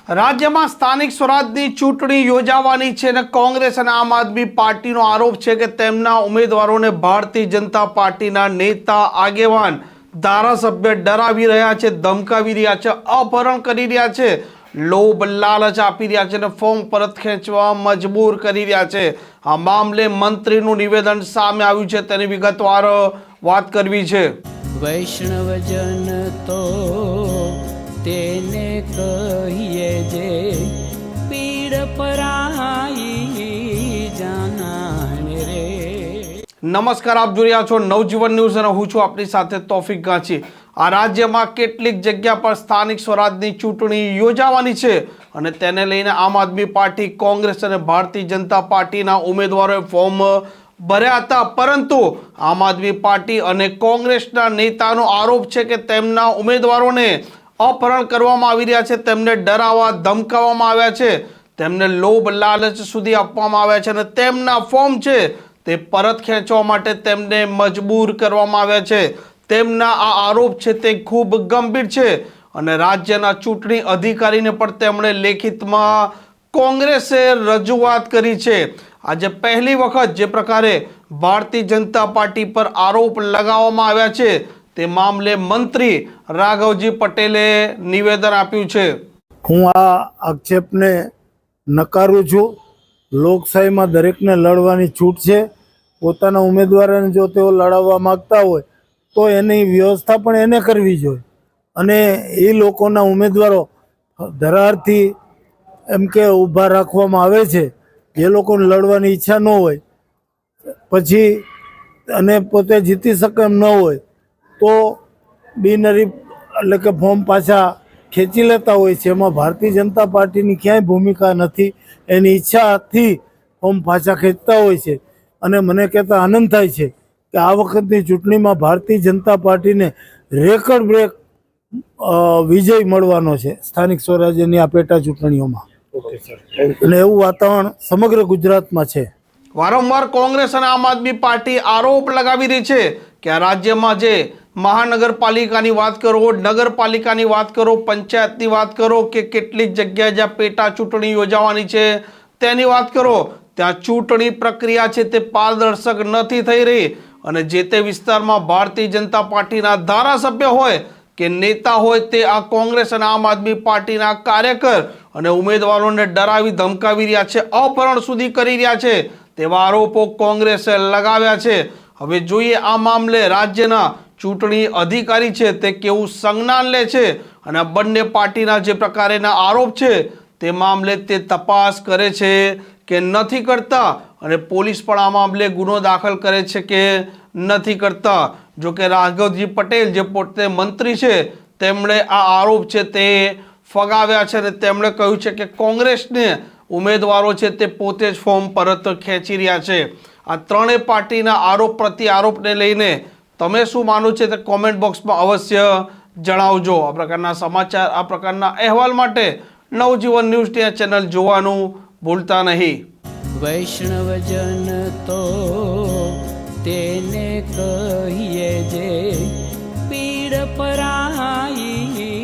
રાજ્યમાં સ્થાનિક સ્વરાજની ચૂંટણી યોજાવાની છે અને કોંગ્રેસ અને આમ આદમી પાર્ટીનો આરોપ છે કે તેમના ઉમેદવારોને ભારતીય જનતા પાર્ટીના નેતા આગેવાન ધારાસભ્ય ડરાવી રહ્યા છે, ધમકાવી રહ્યા છે, અપહરણ કરી રહ્યા છે, લોભ લાલચ આપી રહ્યા છે અને ફોર્મ પરત ખેંચવા મજબૂર કરી રહ્યા છે। આ મામલે મંત્રીનું નિવેદન સામે આવ્યું છે, તેની વિગતવાર વાત કરવી છે। વૈષ્ણવજન તો તેને કહીએ જે પીડ પરાઈ જાનાને રે। નમસ્કાર, આપ જોઈ રહ્યા છો નવજીવન ન્યૂઝ અને હું છું આપની સાથે તોફિક ગાંચી। આ રાજ્યમાં કેટલીક જગ્યા પર સ્થાનિક સ્વરાજની ચૂંટણી યોજાવાની છે અને તેને લઈને આમ આદમી પાર્ટી, કોંગ્રેસ અને ભારતીય જનતા પાર્ટીના ઉમેદવારોએ ફોર્મ ભર્યા હતા, પરંતુ આમ આદમી પાર્ટી અને કોંગ્રેસના નેતાનો આરોપ છે કે તેમના ઉમેદવારોને અપહરણ કરવામાં આવી રહ્યા છે, તેમને ડરાવવા ધમકાવવામાં આવ્યા છે, તેમને લોભ લાલચ સુધી આપવામાં આવ્યા છે અને તેમના ફોર્મ છે તે પરત ખેંચવા માટે તેમને મજબૂર કરવામાં આવ્યા છે। તેમના આ આરોપ છે તે ખૂબ ગંભીર છે અને રાજ્યના ચૂંટણી અધિકારીને પણ તેમણે લેખિતમાં કોંગ્રેસે રજૂઆત કરી છે। આજે પહેલી વખત જે પ્રકારે ભારતીય જનતા પાર્ટી પર આરોપ લગાવવામાં આવ્યા છે તે મામલે મંત્રી રાઘવજી પટેલે નિવેદન આપ્યું છે। હું આ આક્ષેપને નકારું છું। લોકશાહીમાં દરેકને લડવાની છૂટ છે। પોતાના ઉમેદવારોને જો તેઓ લડાવવા માગતા હોય તો એની વ્યવસ્થા પણ એને કરવી જોઈએ અને એ લોકોના ઉમેદવારો ધરારથી એમ કે ઊભા રાખવામાં આવે છે, જે લોકોને લડવાની ઈચ્છા ન હોય પછી અને પોતે જીતી શકે એમ ન હોય તો બિનહરીફ એટલે કે ફોર્મ પાછા ખેંચી લેતા હોય છે। એમાં ભારતીય જનતા પાર્ટીની ક્યાંય ભૂમિકા નથી। એની ઈચ્છાથી ફોર્મ પાછા ખેંચતા હોય છે અને મને કહેતા આનંદ થાય છે કે આ વખતની ચૂંટણીમાં ભારતીય જનતા પાર્ટીને રેકર્ડ બ્રેક વિજય મળવાનો છે સ્થાનિક સ્વરાજ્યની આ પેટા ચૂંટણીઓમાં, અને એવું વાતાવરણ સમગ્ર ગુજરાતમાં છે। વારંવાર કોંગ્રેસ અને આમ આદમી પાર્ટી આરોપ લગાવી રહી છે કે આ રાજ્યમાં જે મહાનગરપાલિકાની વાત કરો, નગરપાલિકાની વાત કરો, પંચાયતની વાત કરો કે કેટલીક જગ્યાએ જ્યાં પેટા ચૂંટણી યોજાવાની છે તેની વાત કરો, ત્યાં ચૂંટણી પ્રક્રિયા છે તે પારદર્શક નથી થઈ રહી અને જે તે વિસ્તારમાં ભારતીય જનતા પાર્ટીના ધારાસભ્ય હોય કે નેતા હોય તે આ કોંગ્રેસ અને આમ આદમી પાર્ટીના કાર્યકર અને ઉમેદવારોને ડરાવી ધમકાવી રહ્યા છે, અપહરણ સુધી કરી રહ્યા છે, તેવા આરોપો કોંગ્રેસે લગાવ્યા છે। હવે જોઈએ આ મામલે રાજ્યના ચૂંટણી અધિકારી છે તે કેવું સંજ્ઞાન લે છે અને આ બંને પાર્ટીના જે પ્રકારના આરોપ છે તે મામલે તે તપાસ કરે છે કે નથી કરતા અને પોલીસ પણ આ મામલે ગુનો દાખલ કરે છે કે નથી કરતા। જો કે રાઘવજી પટેલ જે પોતે મંત્રી છે તેમણે આ આરોપ છે તે ફગાવ્યા છે અને તેમણે કહ્યું છે કે કોંગ્રેસને ઉમેદવારો છે તે પોતે જ ફોર્મ પરત ખેંચી રહ્યા છે। આ ત્રણેય પાર્ટીના આરોપ પ્રતિ આરોપને લઈને તમે શું માનો છે તે કોમેન્ટ બોક્સમાં અવશ્ય જણાવજો। આ પ્રકારના સમાચાર, આ પ્રકારના અહેવાલ માટે નવજીવન ન્યૂઝની ચેનલ જોવાનું ભૂલતા નહીં। વૈષ્ણવજન તો તેને કહીએ જે પીડ પરાઈ